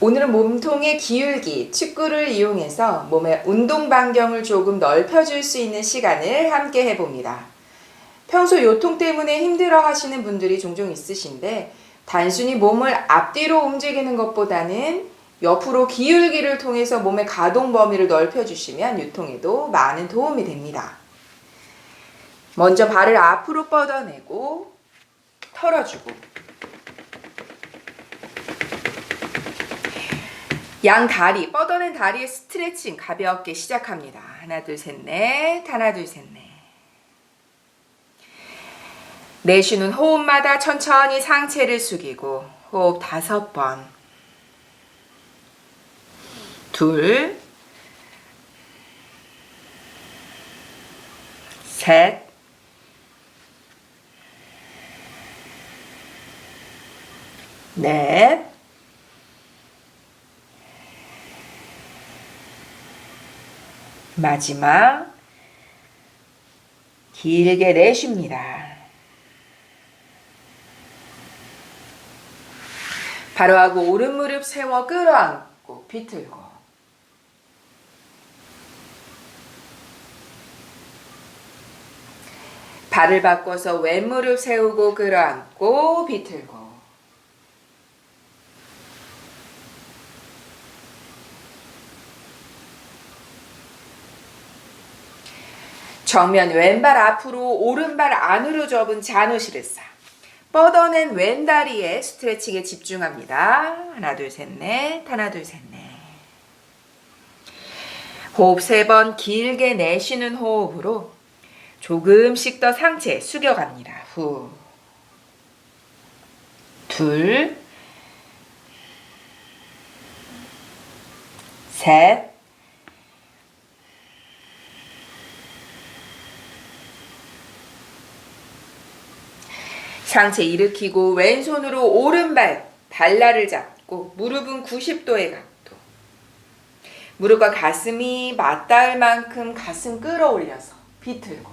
오늘은 몸통의 기울기, 축구를 이용해서 몸의 운동 반경을 조금 넓혀줄 수 있는 시간을 함께 해봅니다. 평소 요통 때문에 힘들어 하시는 분들이 종종 있으신데 단순히 몸을 앞뒤로 움직이는 것보다는 옆으로 기울기를 통해서 몸의 가동 범위를 넓혀주시면 요통에도 많은 도움이 됩니다. 먼저 발을 앞으로 뻗어내고 털어주고 양 다리, 뻗어낸 다리의 스트레칭 가볍게 시작합니다. 하나, 둘, 셋, 넷. 하나, 둘, 셋, 넷. 내쉬는 호흡마다 천천히 상체를 숙이고 호흡 5번. 둘, 셋, 넷, 마지막 길게 내쉽니다. 바로 하고 오른 무릎 세워 끌어안고 비틀고 발을 바꿔서 왼 무릎 세우고 끌어안고 비틀고 정면 왼발 앞으로 오른발 안으로 접은 자누시르사. 뻗어낸 왼다리에 스트레칭에 집중합니다. 하나 둘 셋 넷. 하나 둘 셋 넷. 호흡 3번 길게 내쉬는 호흡으로 조금씩 더 상체 숙여갑니다. 후. 둘. 셋. 상체 일으키고 왼손으로 오른발 발날을 잡고 무릎은 90도의 각도. 무릎과 가슴이 맞닿을 만큼 가슴 끌어올려서 비틀고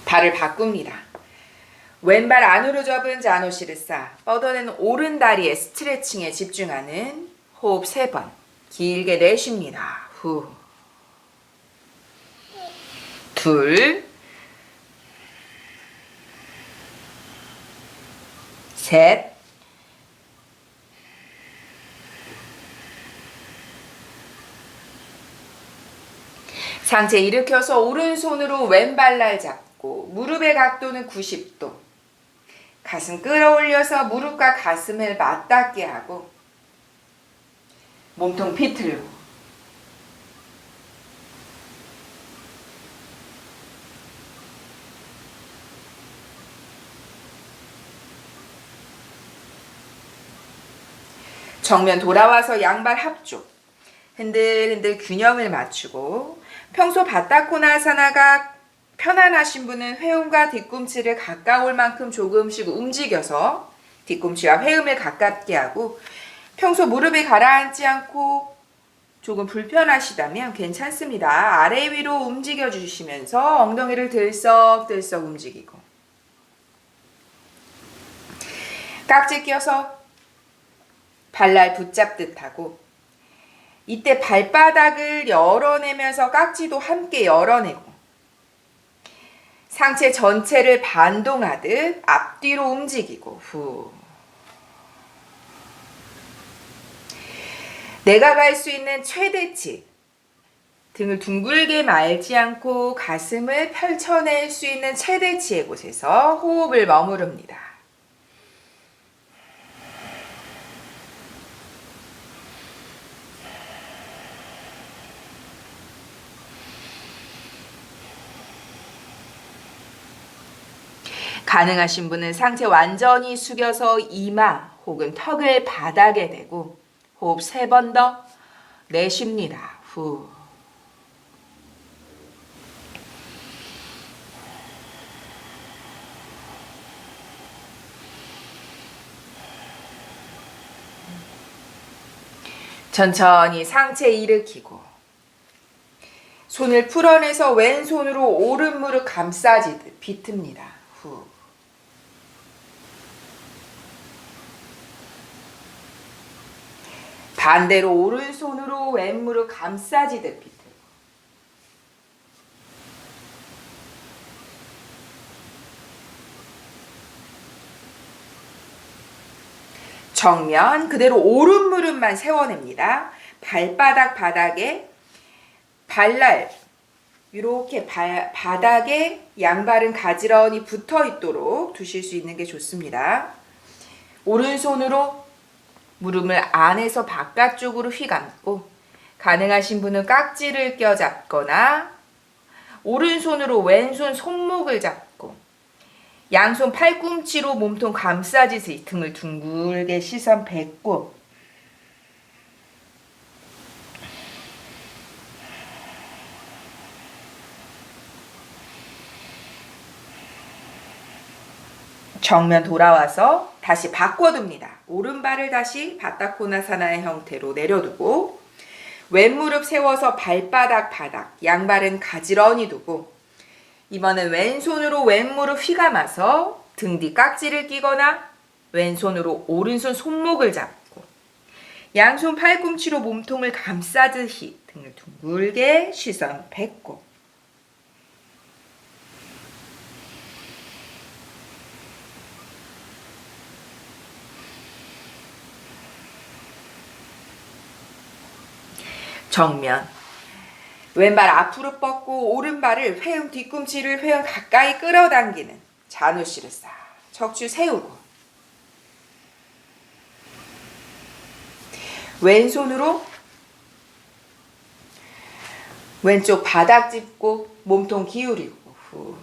발을 바꿉니다. 왼발 안으로 접은 자누시르사. 뻗어낸 오른 다리의 스트레칭에 집중하는 호흡 3번. 길게 내쉽니다. 후. 둘. 셋. 상체 일으켜서 오른손으로 왼발날 잡고 무릎의 각도는 90도. 가슴 끌어올려서 무릎과 가슴을 맞닿게 하고 몸통 비틀고 정면 돌아와서 양발 합쪽 흔들흔들 균형을 맞추고 평소 바타코나사나가 편안하신 분은 회음과 뒤꿈치를 가까울 만큼 조금씩 움직여서 뒤꿈치와 회음을 가깝게 하고 평소 무릎이 가라앉지 않고 조금 불편하시다면 괜찮습니다. 아래 위로 움직여 주시면서 엉덩이를 들썩들썩 움직이고 깍지 껴서 발날 붙잡듯 하고 이때 발바닥을 열어내면서 깍지도 함께 열어내고 상체 전체를 반동하듯 앞뒤로 움직이고 후. 내가 갈 수 있는 최대치, 등을 둥글게 말지 않고 가슴을 펼쳐낼 수 있는 최대치의 곳에서 호흡을 머무릅니다. 가능하신 분은 상체 완전히 숙여서 이마 혹은 턱을 바닥에 대고 호흡 3번 더 내쉽니다. 후. 천천히 상체 일으키고 손을 풀어내서 왼손으로 오른 무릎 감싸지듯 비틉니다. 후. 반대로 오른손으로 왼무릎 감싸지듯 비틀고 정면 그대로 오른 무릎만 세워냅니다. 발바닥 바닥에 발날 이렇게 바닥에 양발은 가지런히 붙어 있도록 두실 수 있는 게 좋습니다. 오른손으로 무릎을 안에서 바깥쪽으로 휘감고 가능하신 분은 깍지를 껴잡거나 오른손으로 왼손 손목을 잡고 양손 팔꿈치로 몸통 감싸지듯이 등을 둥글게 시선 뱉고 정면 돌아와서 다시 바꿔둡니다. 오른발을 다시 바타코나사나의 형태로 내려두고 왼무릎 세워서 발바닥 바닥 양발은 가지런히 두고 이번엔 왼손으로 왼무릎 휘감아서 등 뒤 깍지를 끼거나 왼손으로 오른손 손목을 잡고 양손 팔꿈치로 몸통을 감싸듯이 등을 둥글게 시선 뱉고 정면 왼발 앞으로 뻗고 오른발을 회음 뒤꿈치를 회음 가까이 끌어당기는 자누시르사 척추 세우고 왼손으로 왼쪽 바닥 짚고 몸통 기울이고 후.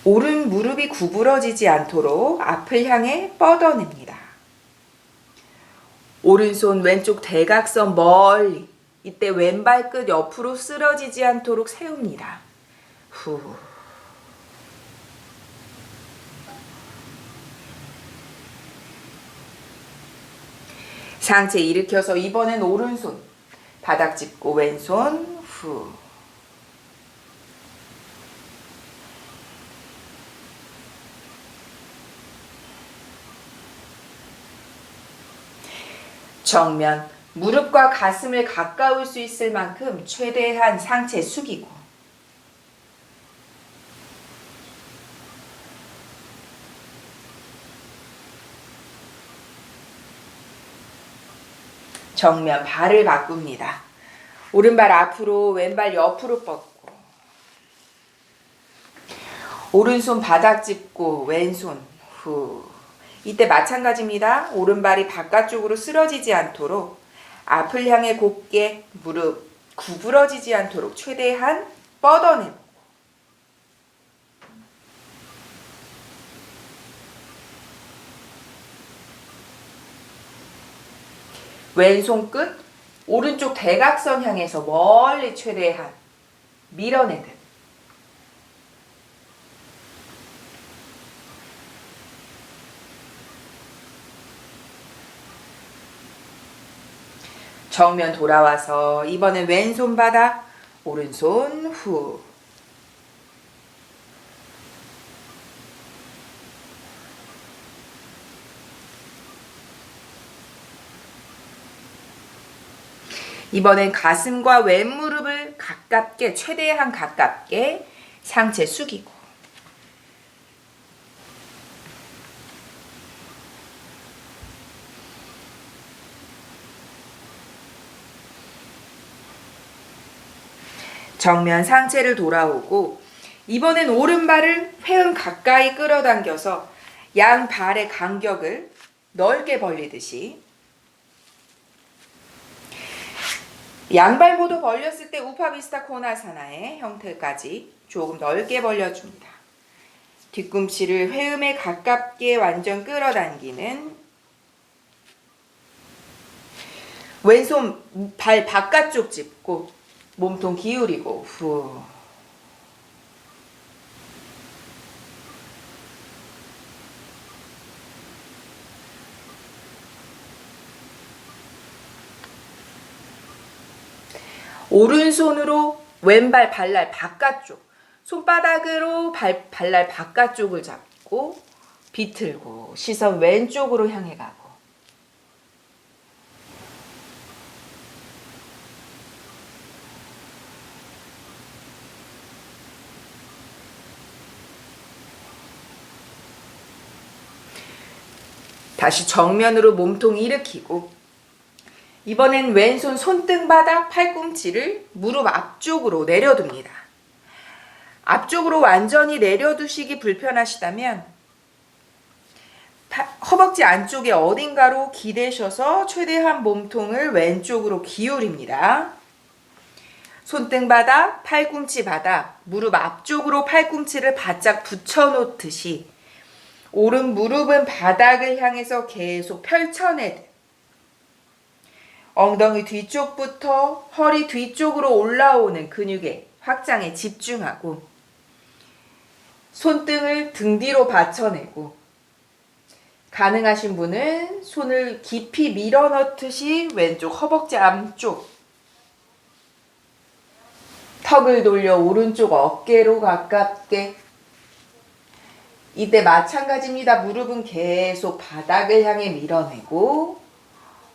오른 무릎이 구부러지지 않도록 앞을 향해 뻗어냅니다. 오른손 왼쪽 대각선 멀리 이때 왼발 끝 옆으로 쓰러지지 않도록 세웁니다. 후. 상체 일으켜서 이번엔 오른손 바닥 짚고 왼손 후. 정면 무릎과 가슴을 가까울 수 있을 만큼 최대한 상체 숙이고 정면 발을 바꿉니다. 오른발 앞으로 왼발 옆으로 뻗고 오른손 바닥 짚고 왼손 후. 이때 마찬가지입니다. 오른발이 바깥쪽으로 쓰러지지 않도록 앞을 향해 곧게 무릎 구부러지지 않도록 최대한 뻗어내고 왼손 끝 오른쪽 대각선 향해서 멀리 최대한 밀어내듯 정면 돌아와서 이번엔 왼손 바닥 오른손 후. 이번엔 가슴과 왼무릎을 가깝게 최대한 가깝게 상체 숙이고 정면 상체를 돌아오고 이번엔 오른발을 회음 가까이 끌어당겨서 양 발의 간격을 넓게 벌리듯이 양발 모두 벌렸을 때 우파비스타 코나사나의 형태까지 조금 넓게 벌려줍니다. 뒤꿈치를 회음에 가깝게 완전 끌어당기는 왼손 발 바깥쪽 짚고 몸통 기울이고 후. 오른손으로 왼발 발날 바깥쪽, 손바닥으로 발날 바깥쪽을 잡고 비틀고 시선 왼쪽으로 향해 가고, 다시 정면으로 몸통 일으키고, 이번엔 왼손 손등바닥 팔꿈치를 무릎 앞쪽으로 내려둡니다. 앞쪽으로 완전히 내려두시기 불편하시다면 허벅지 안쪽에 어딘가로 기대셔서 최대한 몸통을 왼쪽으로 기울입니다. 손등바닥, 팔꿈치 바닥, 무릎 앞쪽으로 팔꿈치를 바짝 붙여놓듯이 오른 무릎은 바닥을 향해서 계속 펼쳐내듯 엉덩이 뒤쪽부터 허리 뒤쪽으로 올라오는 근육의 확장에 집중하고, 손등을 등 뒤로 받쳐내고, 가능하신 분은 손을 깊이 밀어넣듯이 왼쪽 허벅지 안쪽, 턱을 돌려 오른쪽 어깨로 가깝게. 이때 마찬가지입니다. 무릎은 계속 바닥을 향해 밀어내고,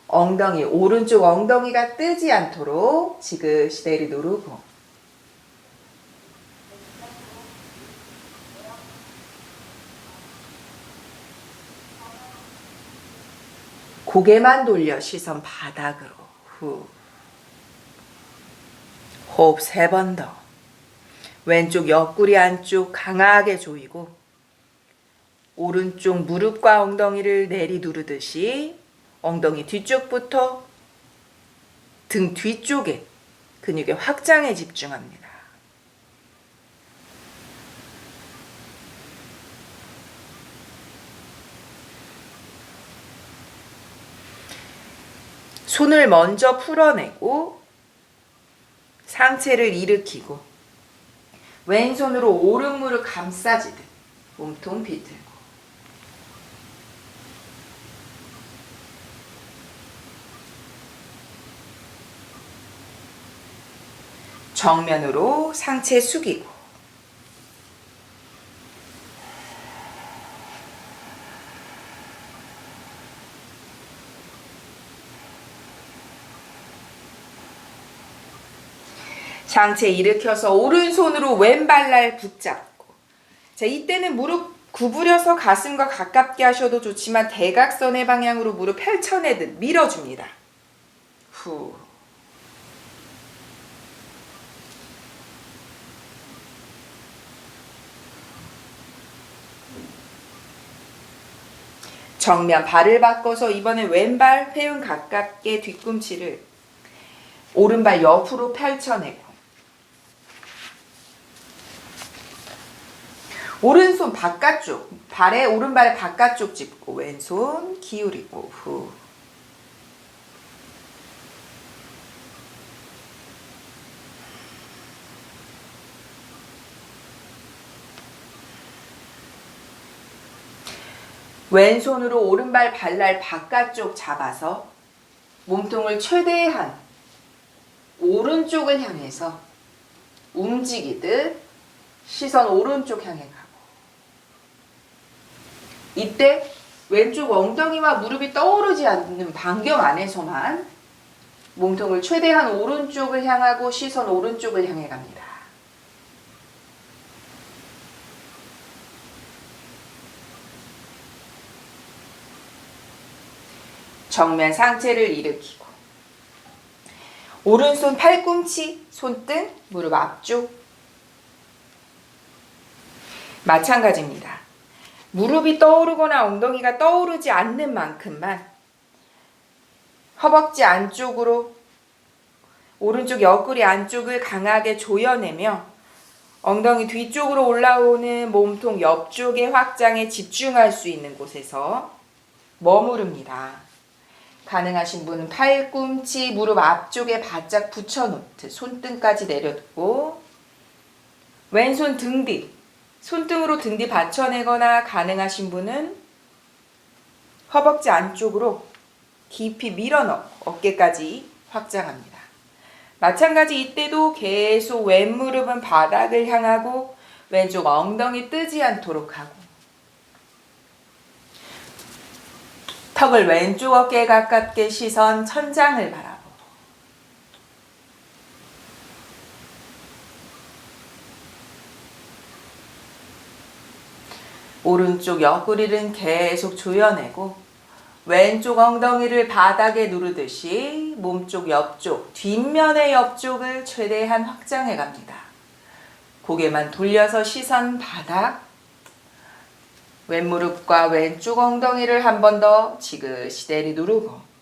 엉덩이, 오른쪽 엉덩이가 뜨지 않도록 지그시 내리누르고, 고개만 돌려 시선 바닥으로. 후. 호흡 3번 더. 왼쪽 옆구리 안쪽 강하게 조이고, 오른쪽 무릎과 엉덩이를 내리누르듯이 엉덩이 뒤쪽부터 등 뒤쪽에 근육의 확장에 집중합니다. 손을 먼저 풀어내고 상체를 일으키고 왼손으로 오른 무릎 감싸지듯 몸통 비틀고, 정면으로 상체 숙이고, 상체 일으켜서 오른손으로 왼발날 붙잡고, 자, 이때는 무릎 구부려서 가슴과 가깝게 하셔도 좋지만 대각선의 방향으로 무릎 펼쳐내듯 밀어줍니다. 후. 정면 발을 바꿔서 이번에 왼발 회음 가깝게 뒤꿈치를 오른발 옆으로 펼쳐내고, 오른손 바깥쪽, 오른발 바깥쪽 짚고 왼손 기울이고, 후. 왼손으로 오른발 발날 바깥쪽 잡아서 몸통을 최대한 오른쪽을 향해서 움직이듯 시선 오른쪽 향해 가고, 이때 왼쪽 엉덩이와 무릎이 떠오르지 않는 반경 안에서만 몸통을 최대한 오른쪽을 향하고 시선 오른쪽을 향해 갑니다. 정면 상체를 일으키고, 오른손 팔꿈치, 손등, 무릎 앞쪽. 마찬가지입니다. 무릎이 떠오르거나 엉덩이가 떠오르지 않는 만큼만 허벅지 안쪽으로 오른쪽 옆구리 안쪽을 강하게 조여내며 엉덩이 뒤쪽으로 올라오는 몸통 옆쪽의 확장에 집중할 수 있는 곳에서 머무릅니다. 가능하신 분은 팔꿈치, 무릎 앞쪽에 바짝 붙여놓듯 손등까지 내려두고, 왼손 등 뒤, 손등으로 등 뒤 받쳐내거나 가능하신 분은 허벅지 안쪽으로 깊이 밀어넣고 어깨까지 확장합니다. 마찬가지 이때도 계속 왼무릎은 바닥을 향하고 왼쪽 엉덩이 뜨지 않도록 하고 턱을 왼쪽 어깨에 가깝게 시선 천장을 바라보고 오른쪽 옆구리는 계속 조여내고 왼쪽 엉덩이를 바닥에 누르듯이 몸쪽 옆쪽, 뒷면의 옆쪽을 최대한 확장해 갑니다. 고개만 돌려서 시선 바닥, 왼무릎과 왼쪽 엉덩이를 한 번 더 지그시 내리누르고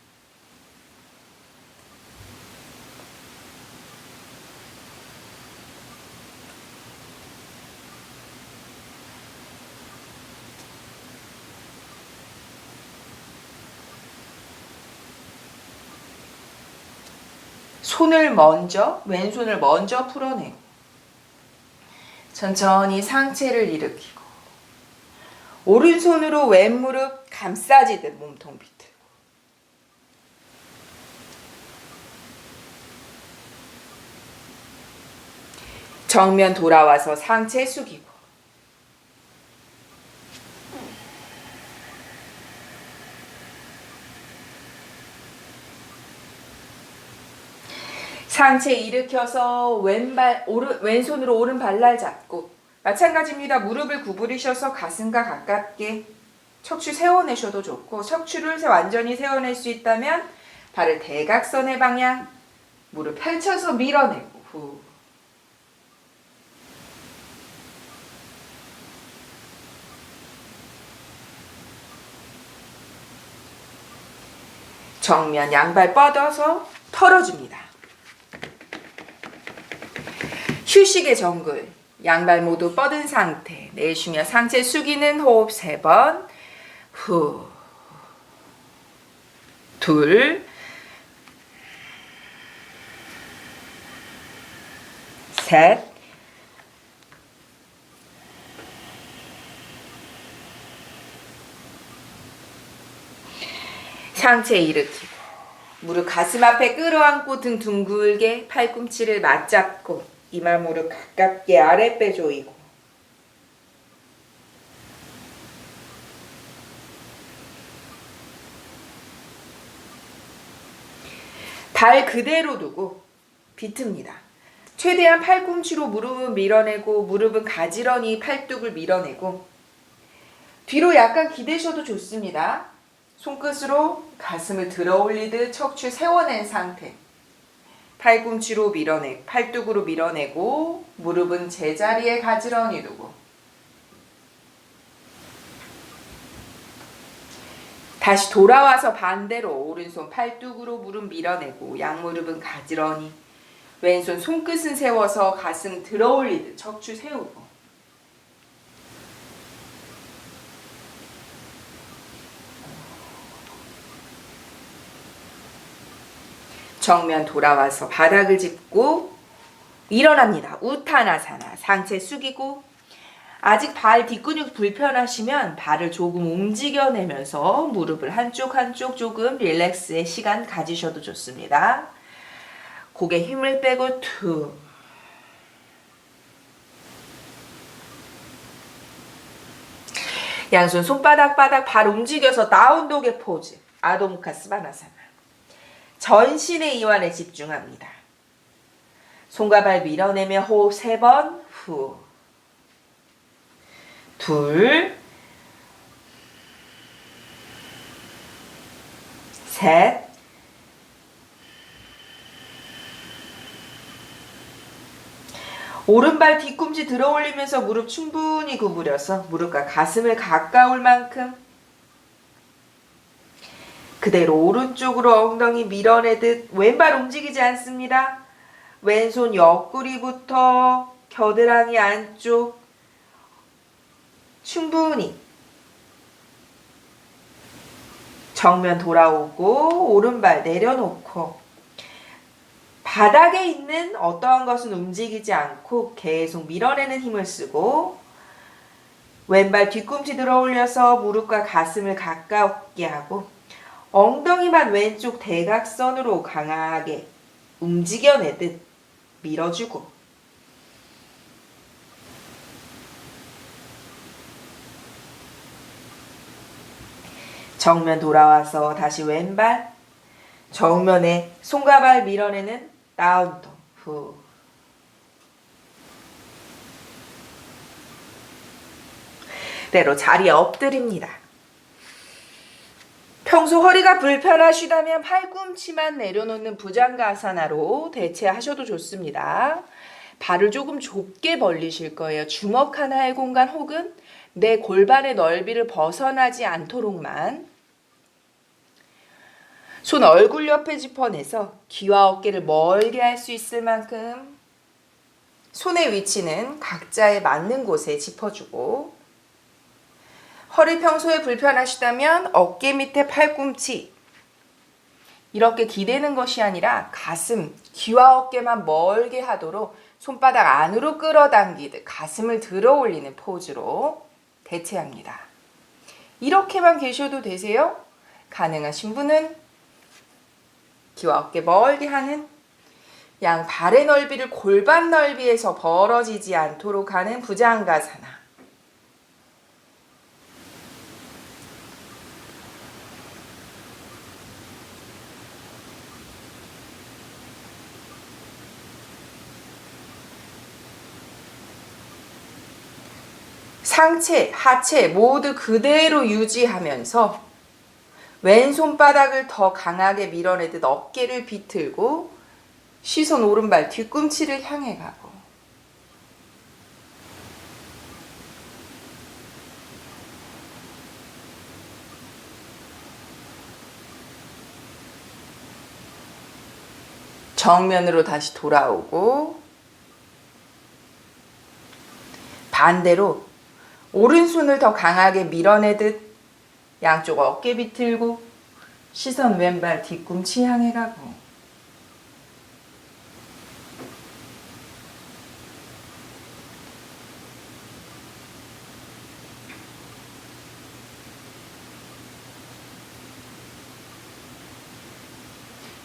왼손을 먼저 풀어내고 천천히 상체를 일으키고 오른손으로 왼무릎 감싸지듯 몸통 비틀고 정면 돌아와서 상체 숙이고 상체 일으켜서 왼손으로 오른 발날 잡고 마찬가지입니다. 무릎을 구부리셔서 가슴과 가깝게 척추 세워내셔도 좋고 척추를 완전히 세워낼 수 있다면 발을 대각선의 방향 무릎 펼쳐서 밀어내고 후 정면 양발 뻗어서 털어줍니다. 휴식의 정글 양발 모두 뻗은 상태 내쉬며 상체 숙이는 호흡 3번 후 둘 셋 상체 일으키고 무릎 가슴 앞에 끌어안고 등 둥글게 팔꿈치를 맞잡고 이마 무릎 가깝게 아랫배 조이고 발 그대로 두고 비틉니다. 최대한 팔꿈치로 무릎은 밀어내고 무릎은 가지런히 팔뚝을 밀어내고 뒤로 약간 기대셔도 좋습니다. 손끝으로 가슴을 들어 올리듯 척추 세워낸 상태 팔꿈치로 밀어내고 팔뚝으로 밀어내고 무릎은 제자리에 가지런히 두고 다시 돌아와서 반대로 오른손 팔뚝으로 무릎 밀어내고 양무릎은 가지런히 왼손 손끝은 세워서 가슴 들어 올리듯 척추 세우고 정면 돌아와서 바닥을 짚고 일어납니다. 우타나사나 상체 숙이고 아직 발 뒷근육 불편하시면 발을 조금 움직여내면서 무릎을 한쪽 조금 릴렉스의 시간 가지셔도 좋습니다. 고개 힘을 빼고 툭 양손 손바닥 발 움직여서 다운독의 포즈 아도무카스바나사나 전신의 이완에 집중합니다. 손과 발 밀어내며 호흡 3번 후 둘 셋 오른발 뒤꿈치 들어 올리면서 무릎 충분히 구부려서 무릎과 가슴을 가까울 만큼 그대로 오른쪽으로 엉덩이 밀어내듯 왼발 움직이지 않습니다. 왼손 옆구리부터 겨드랑이 안쪽 충분히 정면 돌아오고 오른발 내려놓고 바닥에 있는 어떠한 것은 움직이지 않고 계속 밀어내는 힘을 쓰고 왼발 뒤꿈치 들어 올려서 무릎과 가슴을 가깝게 하고 엉덩이만 왼쪽 대각선으로 강하게 움직여내듯 밀어주고 정면 돌아와서 다시 왼발 정면에 손과 발 밀어내는 다운도 후. 대로 자리에 엎드립니다. 평소 허리가 불편하시다면 팔꿈치만 내려놓는 부장가사나로 대체하셔도 좋습니다. 발을 조금 좁게 벌리실 거예요. 주먹 하나의 공간 혹은 내 골반의 넓이를 벗어나지 않도록만. 손 얼굴 옆에 짚어내서 귀와 어깨를 멀게 할 수 있을 만큼 손의 위치는 각자에 맞는 곳에 짚어주고 허리 평소에 불편하시다면 어깨 밑에 팔꿈치 이렇게 기대는 것이 아니라 가슴, 귀와 어깨만 멀게 하도록 손바닥 안으로 끌어당기듯 가슴을 들어 올리는 포즈로 대체합니다. 이렇게만 계셔도 되세요. 가능하신 분은 귀와 어깨 멀게 하는 양 발의 넓이를 골반 넓이에서 벌어지지 않도록 하는 부장가사나 상체, 하체 모두 그대로 유지하면서 왼손바닥을 더 강하게 밀어내듯 어깨를 비틀고 시선 오른발 뒤꿈치를 향해 가고 정면으로 다시 돌아오고 반대로 오른손을 더 강하게 밀어내듯 양쪽 어깨 비틀고 시선 왼발 뒤꿈치 향해 가고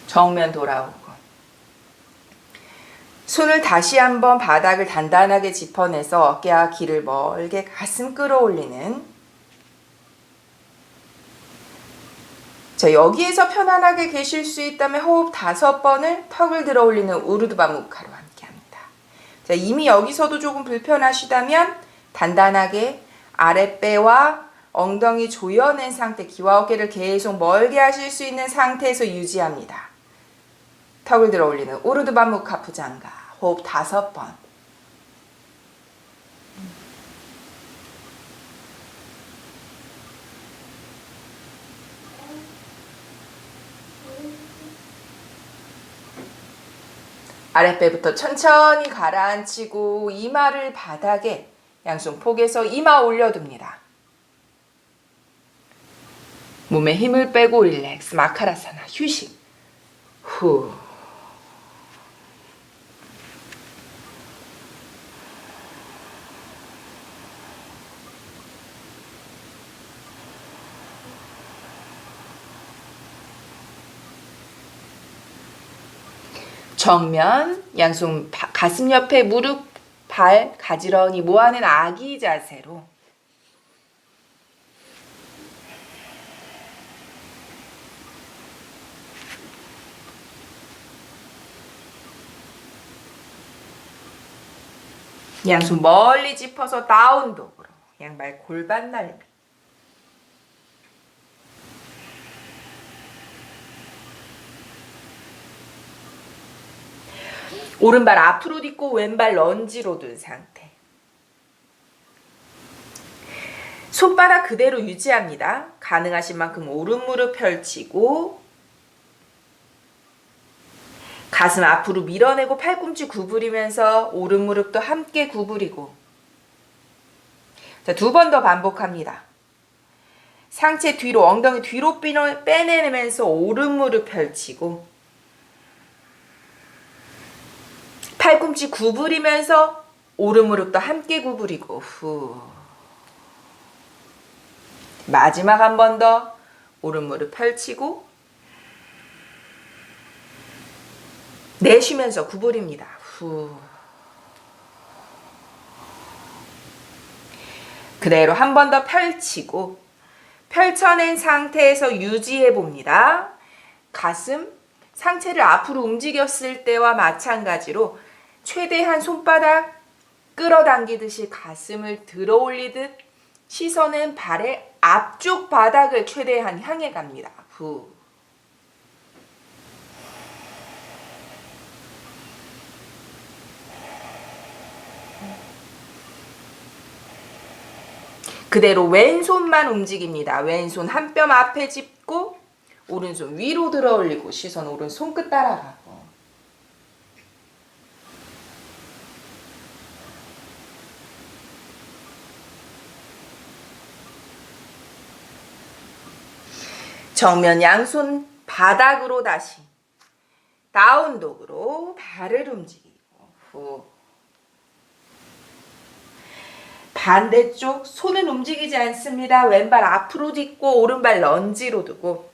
정면 돌아오고 손을 다시 한번 바닥을 단단하게 짚어내서 어깨와 귀를 멀게 가슴 끌어올리는 자, 여기에서 편안하게 계실 수 있다면 호흡 5번을 턱을 들어 올리는 우르드바 무카로 함께 합니다. 자, 이미 여기서도 조금 불편하시다면 단단하게 아랫배와 엉덩이 조여낸 상태, 귀와 어깨를 계속 멀게 하실 수 있는 상태에서 유지합니다. 턱을 들어 올리는 우르드바 무카 부장가 호흡 5번. 아랫배부터 천천히 가라앉히고 이마를 바닥에 양손 폭에서 이마 올려둡니다. 몸에 힘을 빼고 릴렉스 마카라사나 휴식. 후. 정면, 양손 가슴 옆에 무릎, 발 가지런히 모아낸 아기 자세로 양손 멀리 짚어서 다운독으로 양발 골반 넓이 오른발 앞으로 딛고 왼발 런지로 둔 상태. 손바닥 그대로 유지합니다. 가능하신 만큼 오른 무릎 펼치고 가슴 앞으로 밀어내고 팔꿈치 구부리면서 오른 무릎도 함께 구부리고 자, 2번 더 반복합니다. 상체 뒤로 엉덩이 뒤로 빼내면서 오른 무릎 펼치고 팔꿈치 구부리면서 오른 무릎도 함께 구부리고 후. 마지막 한 번 더 오른 무릎 펼치고 내쉬면서 구부립니다. 후. 그대로 한 번 더 펼치고 펼쳐낸 상태에서 유지해 봅니다. 가슴, 상체를 앞으로 움직였을 때와 마찬가지로 최대한 손바닥 끌어당기듯이 가슴을 들어 올리듯 시선은 발의 앞쪽 바닥을 최대한 향해 갑니다. 후. 그대로 왼손만 움직입니다. 왼손 한 뼘 앞에 짚고 오른손 위로 들어 올리고 시선 오른 손끝 따라가고. 정면 양손 바닥으로 다시 다운독으로 발을 움직이고 후. 반대쪽 손은 움직이지 않습니다. 왼발 앞으로 딛고 오른발 런지로 두고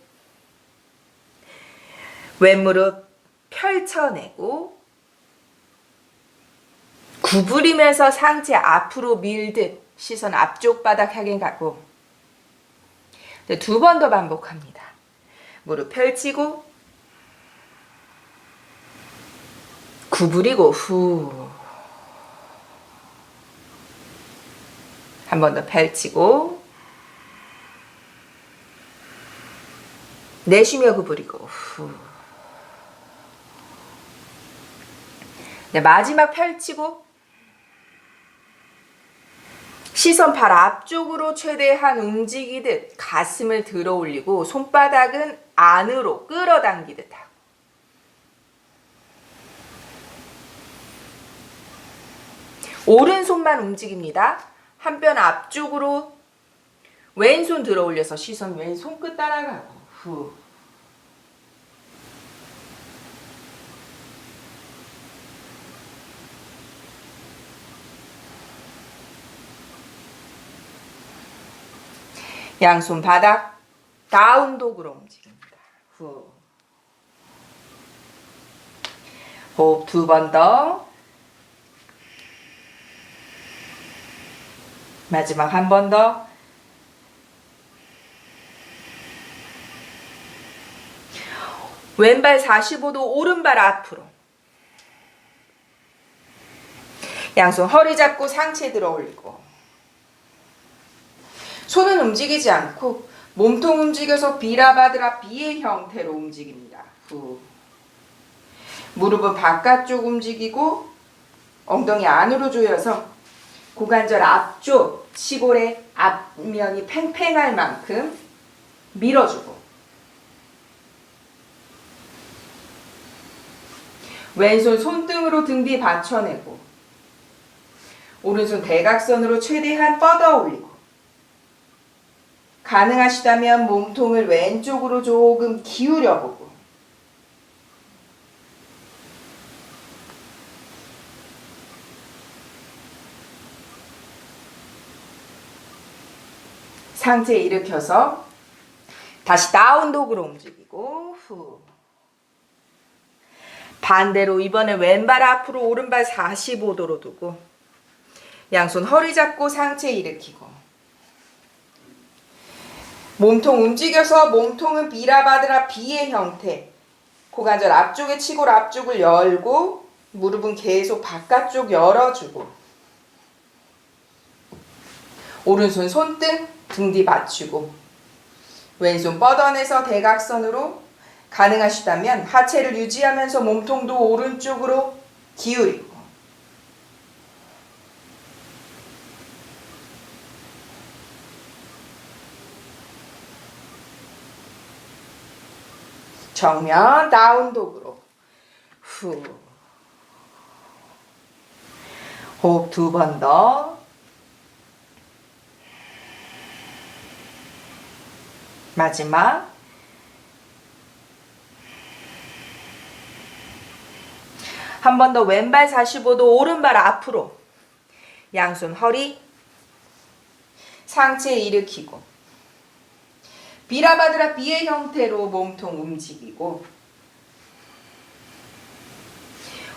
왼무릎 펼쳐내고 구부리면서 상체 앞으로 밀듯 시선 앞쪽 바닥 향해 가고 두 번 더 반복합니다. 무릎 펼치고 구부리고 후. 한 번 더 펼치고 내쉬며 구부리고 후. 네, 마지막 펼치고 시선 발 앞쪽으로 최대한 움직이듯 가슴을 들어 올리고 손바닥은 안으로 끌어당기듯 하고 오른손만 움직입니다. 한 뼘 앞쪽으로 왼손 들어 올려서 시선 왼손 끝 따라가고 후. 양손 바닥 다운독으로 움직입니다. 후. 호흡 두 번 더. 마지막 한 번 더. 왼발 45도 오른발 앞으로. 양손 허리 잡고 상체 들어 올리고. 손은 움직이지 않고 몸통 움직여서 비라바드라 B의 형태로 움직입니다. 후. 무릎은 바깥쪽 움직이고 엉덩이 안으로 조여서 고관절 앞쪽 치골의 앞면이 팽팽할 만큼 밀어주고 왼손 손등으로 등 뒤 받쳐내고 오른손 대각선으로 최대한 뻗어 올리고 가능하시다면 몸통을 왼쪽으로 조금 기울여 보고 상체 일으켜서 다시 다운독으로 움직이고 후. 반대로 이번에 왼발 앞으로 오른발 45도로 두고 양손 허리 잡고 상체 일으키고 몸통 움직여서 몸통은 비라바드라 B의 형태 고관절 앞쪽에 치골 앞쪽을 열고 무릎은 계속 바깥쪽 열어주고 오른손 손등 등 뒤 받치고 왼손 뻗어내서 대각선으로 가능하시다면 하체를 유지하면서 몸통도 오른쪽으로 기울이고 정면 다운독으로 후. 호흡 두 번 더. 마지막. 한 번 더 왼발 45도 오른발 앞으로 양손 허리 상체 일으키고 비라바드라 B의 형태로 몸통 움직이고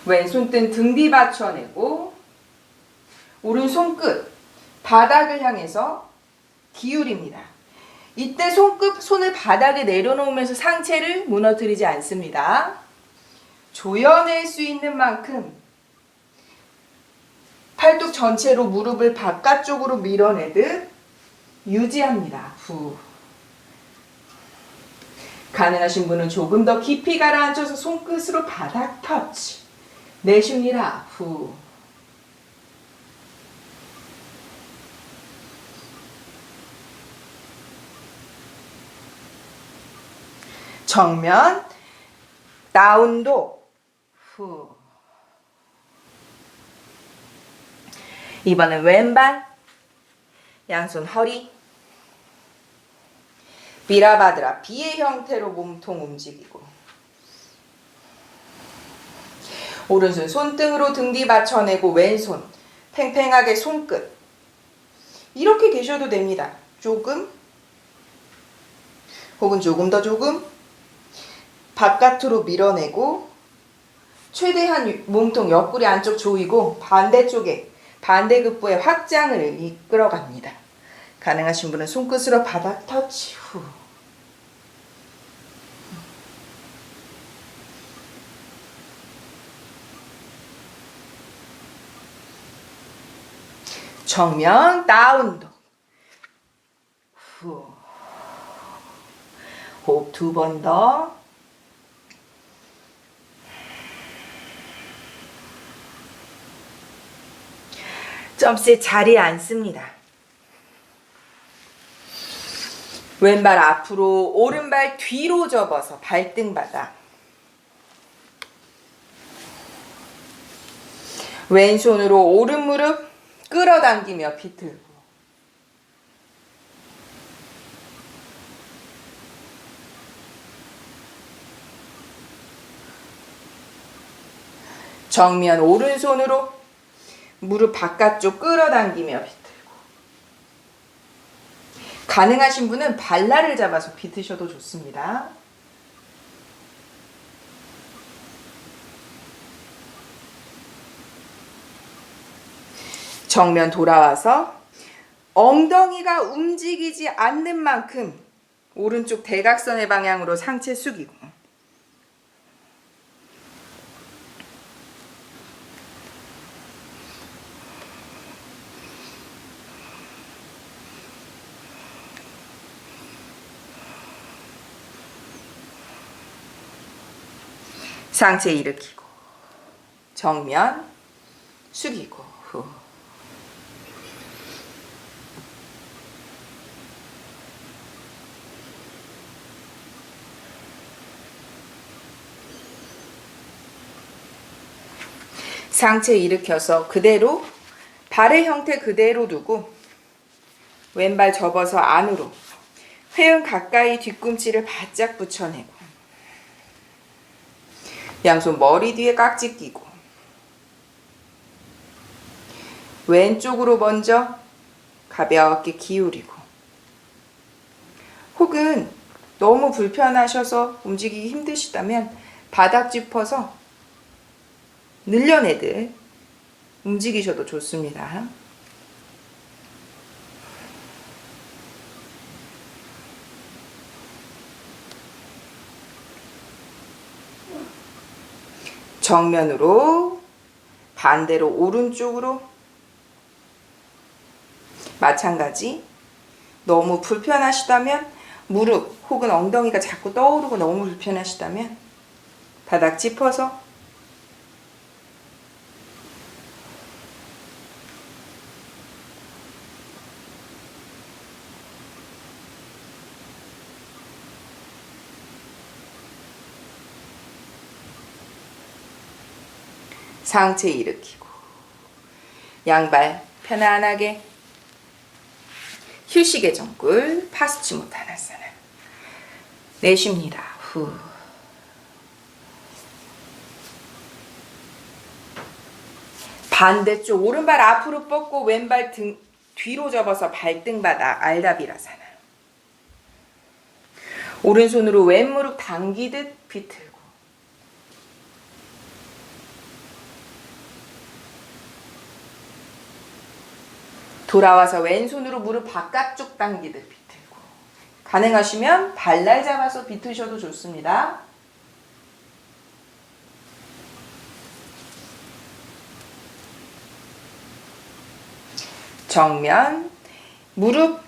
왼손등 등 뒤 받쳐내고 오른손 끝 바닥을 향해서 기울입니다. 이때 손을 바닥에 내려놓으면서 상체를 무너뜨리지 않습니다. 조여낼 수 있는 만큼 팔뚝 전체로 무릎을 바깥쪽으로 밀어내듯 유지합니다. 후. 가능하신 분은 조금 더 깊이 가라앉아서 손끝으로 바닥 터치. 내쉽니다. 후. 정면 다운도. 후. 이번엔 왼발 양손 허리 비라바드라 B의 형태로 몸통 움직이고 오른손 손등으로 등 뒤 받쳐내고 왼손 팽팽하게 손끝 이렇게 계셔도 됩니다. 조금 혹은 조금 더 조금 바깥으로 밀어내고 최대한 몸통 옆구리 안쪽 조이고 반대쪽에 반대급부의 확장을 이끌어갑니다. 가능하신 분은 손끝으로 바닥 터치 후. 정면 다운도. 후. 호흡 2번 더. 점프셋 자리에 앉습니다. 왼발 앞으로 오른발 뒤로 접어서 발등바닥. 왼손으로 오른 무릎 끌어당기며 비틀고 정면 오른손으로 무릎 바깥쪽 끌어당기며 비틀고 가능하신 분은 발날을 잡아서 비트셔도 좋습니다. 정면 돌아와서 엉덩이가 움직이지 않는 만큼 오른쪽 대각선의 방향으로 상체 숙이고 상체 일으키고 정면 숙이고 후. 상체 일으켜서 그대로 발의 형태 그대로 두고 왼발 접어서 안으로 회음 가까이 뒤꿈치를 바짝 붙여내고 양손 머리 뒤에 깍지 끼고 왼쪽으로 먼저 가볍게 기울이고 혹은 너무 불편하셔서 움직이기 힘드시다면 바닥 짚어서 늘려내듯 움직이셔도 좋습니다. 정면으로 반대로 오른쪽으로 마찬가지 너무 불편하시다면 무릎 혹은 엉덩이가 자꾸 떠오르고 너무 불편하시다면 바닥 짚어서 상체 일으키고 양발 편안하게 휴식의 정글 파스치모타나사나 내쉽니다. 후. 반대쪽 오른발 앞으로 뻗고 왼발 등 뒤로 접어서 발등바닥 알다비라사나 오른손으로 왼무릎 당기듯 비틀고 돌아와서 왼손으로 무릎 바깥쪽 당기듯 비틀고, 가능하시면 발날 잡아서 비트셔도 좋습니다. 정면, 무릎,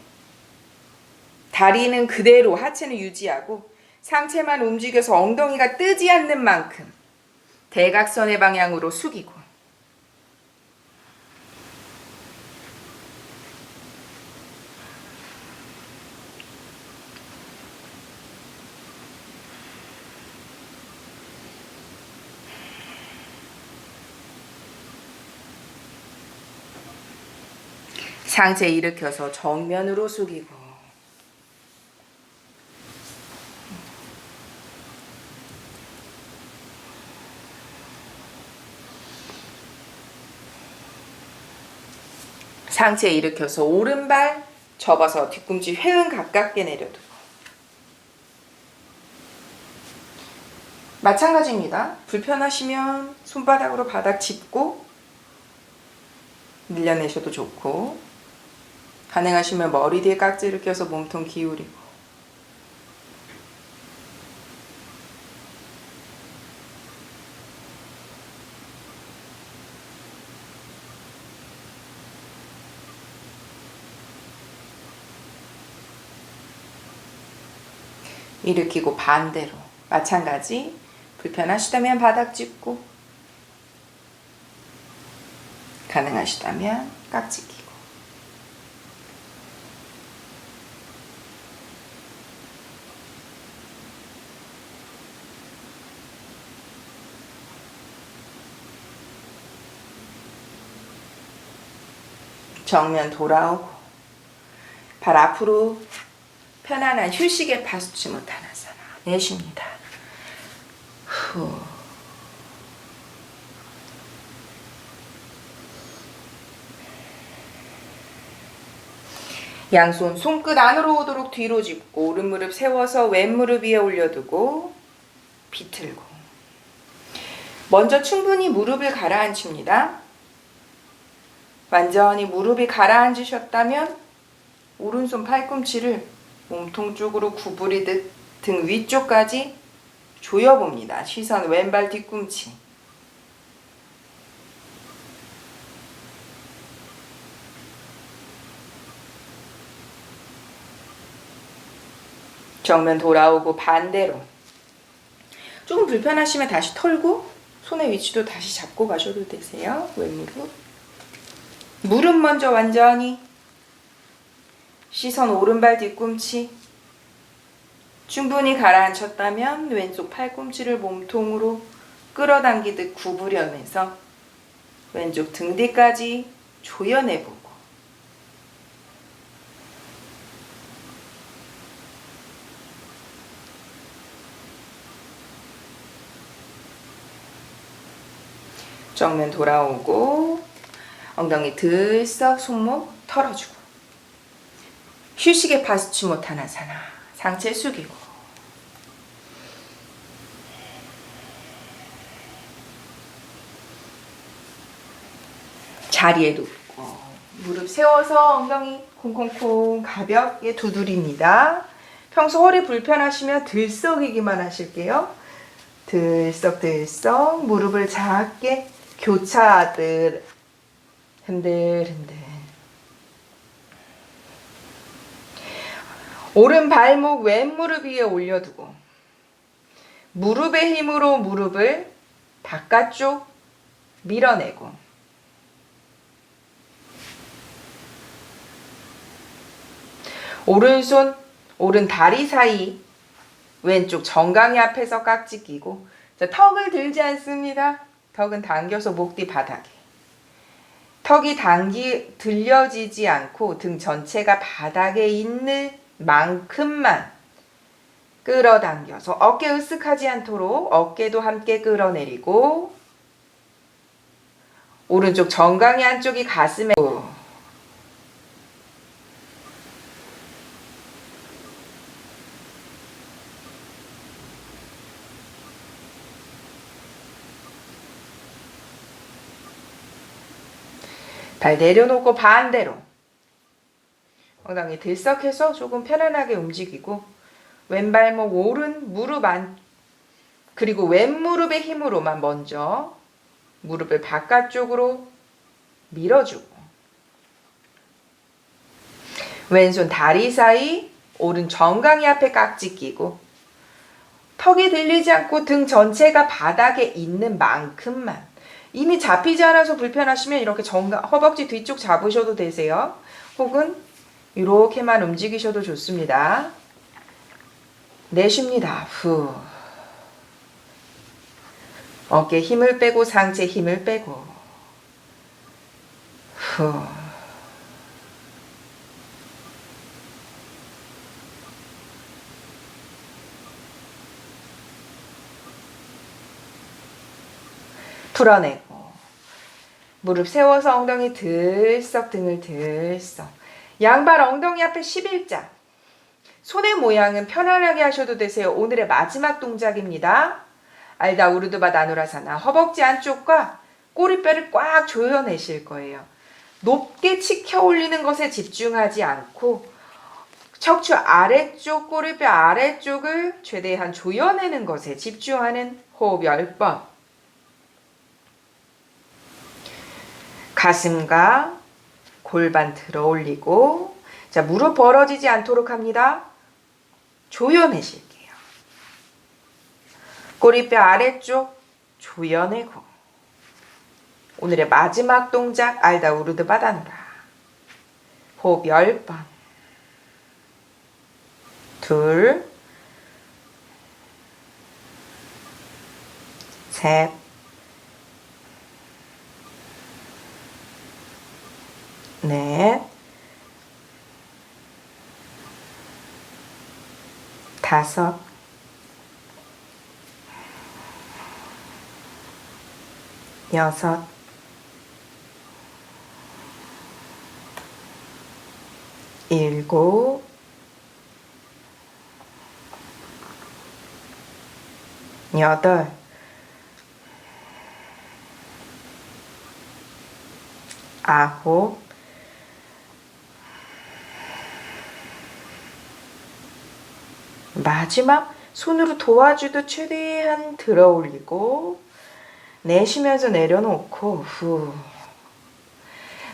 다리는 그대로 하체는 유지하고 상체만 움직여서 엉덩이가 뜨지 않는 만큼 대각선의 방향으로 숙이고, 상체 일으켜서 정면으로 숙이고, 상체 일으켜서 오른발 접어서 뒤꿈치 회음 가깝게 내려두고, 마찬가지입니다. 불편하시면 손바닥으로 바닥 짚고 밀려내셔도 좋고, 가능하시면 머리 뒤에 깍지를 껴서 몸통 기울이고, 일으키고 반대로 마찬가지. 불편하시다면 바닥 짚고, 가능하시다면 깍지 끼고. 정면 돌아오고, 발 앞으로 편안한 휴식에 파스치모타나사나 내쉽니다. 후. 양손 손끝 안으로 오도록 뒤로 짚고, 오른 무릎 세워서 왼 무릎 위에 올려두고 비틀고, 먼저 충분히 무릎을 가라앉힙니다. 완전히 무릎이 가라앉으셨다면 오른손 팔꿈치를 몸통 쪽으로 구부리듯 등 위쪽까지 조여봅니다. 시선 왼발 뒤꿈치. 정면 돌아오고 반대로. 조금 불편하시면 다시 털고 손의 위치도 다시 잡고 가셔도 되세요. 왼무릎. 무릎 먼저 완전히. 시선 오른발 뒤꿈치. 충분히 가라앉혔다면 왼쪽 팔꿈치를 몸통으로 끌어당기듯 구부려내서 왼쪽 등 뒤까지 조여내보고, 정면 돌아오고 엉덩이 들썩 손목 털어주고, 휴식의 파스치모타나사나 상체 숙이고, 자리에 눕고 무릎 세워서 엉덩이 콩콩콩 가볍게 두드립니다. 평소 허리 불편하시면 들썩이기만 하실게요. 들썩들썩 무릎을 작게 교차하듯 흔들흔들. 오른 발목 왼 무릎 위에 올려두고 무릎의 힘으로 무릎을 바깥쪽 밀어내고, 오른손 오른 다리 사이 왼쪽 정강이 앞에서 깍지 끼고, 자, 턱을 들지 않습니다. 턱은 당겨서 목 뒤 바닥에. 턱이 들려지지 않고 등 전체가 바닥에 있는 만큼만 끌어당겨서 어깨 으쓱하지 않도록 어깨도 함께 끌어내리고, 오른쪽 정강이 안쪽이 가슴에 발 내려놓고 반대로 엉덩이 들썩해서 조금 편안하게 움직이고 왼발목 오른 무릎 안 그리고 왼무릎의 힘으로만 먼저 무릎을 바깥쪽으로 밀어주고 왼손 다리 사이 오른 정강이 앞에 깍지 끼고 턱이 들리지 않고 등 전체가 바닥에 있는 만큼만 이미 잡히지 않아서 불편하시면 이렇게 허벅지 뒤쪽 잡으셔도 되세요. 혹은 이렇게만 움직이셔도 좋습니다. 내쉽니다. 후. 어깨 힘을 빼고 상체 힘을 빼고 후. 풀어내고 무릎 세워서 엉덩이 들썩 등을 들썩 양발 엉덩이 앞에 11자 손의 모양은 편안하게 하셔도 되세요. 오늘의 마지막 동작입니다. 알다 우르드바 나누라사나 허벅지 안쪽과 꼬리뼈를 꽉 조여내실 거예요. 높게 치켜 올리는 것에 집중하지 않고 척추 아래쪽 꼬리뼈 아래쪽을 최대한 조여내는 것에 집중하는 호흡 10번. 가슴과 골반 들어 올리고 자 무릎 벌어지지 않도록 합니다. 조여내실게요. 꼬리뼈 아래쪽 조여내고 오늘의 마지막 동작 알다 우르드 바다누라 호흡 10번 둘 셋 넷 다섯 여섯 일곱 여덟 아홉 마지막 손으로 도와주듯 최대한 들어 올리고 내쉬면서 내려놓고 후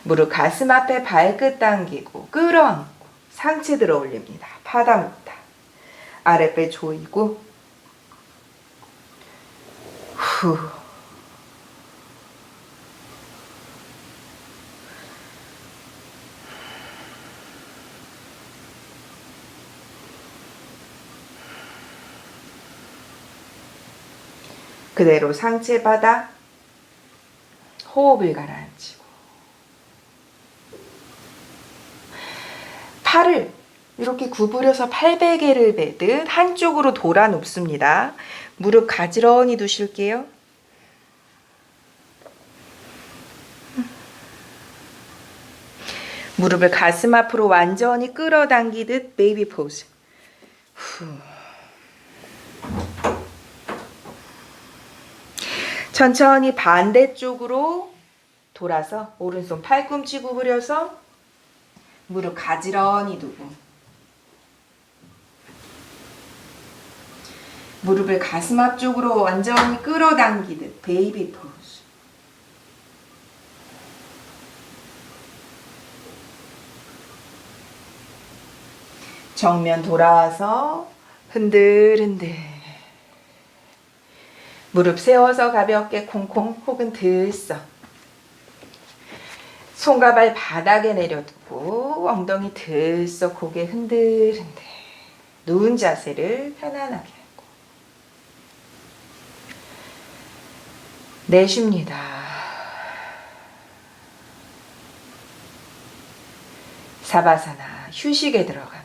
무릎 가슴 앞에 발끝 당기고 끌어안고 상체 들어 올립니다. 파다무타 아랫배 조이고 후 그대로 상체 바닥 호흡을 가라앉히고 팔을 이렇게 구부려서 팔베개를 베듯 한쪽으로 돌아 눕습니다. 무릎 가지런히 두실게요. 무릎을 가슴 앞으로 완전히 끌어당기듯 베이비 포즈. 후. 천천히 반대쪽으로 돌아서 오른손 팔꿈치 구부려서 무릎 가지런히 두고 무릎을 가슴 앞쪽으로 완전히 끌어당기듯 베이비 포즈. 정면 돌아와서 흔들흔들 무릎 세워서 가볍게 콩콩 혹은 들썩 손과 발 바닥에 내려두고 엉덩이 들썩 고개 흔들흔들 누운 자세를 편안하게 하고 내쉽니다. 사바사나 휴식에 들어갑니다.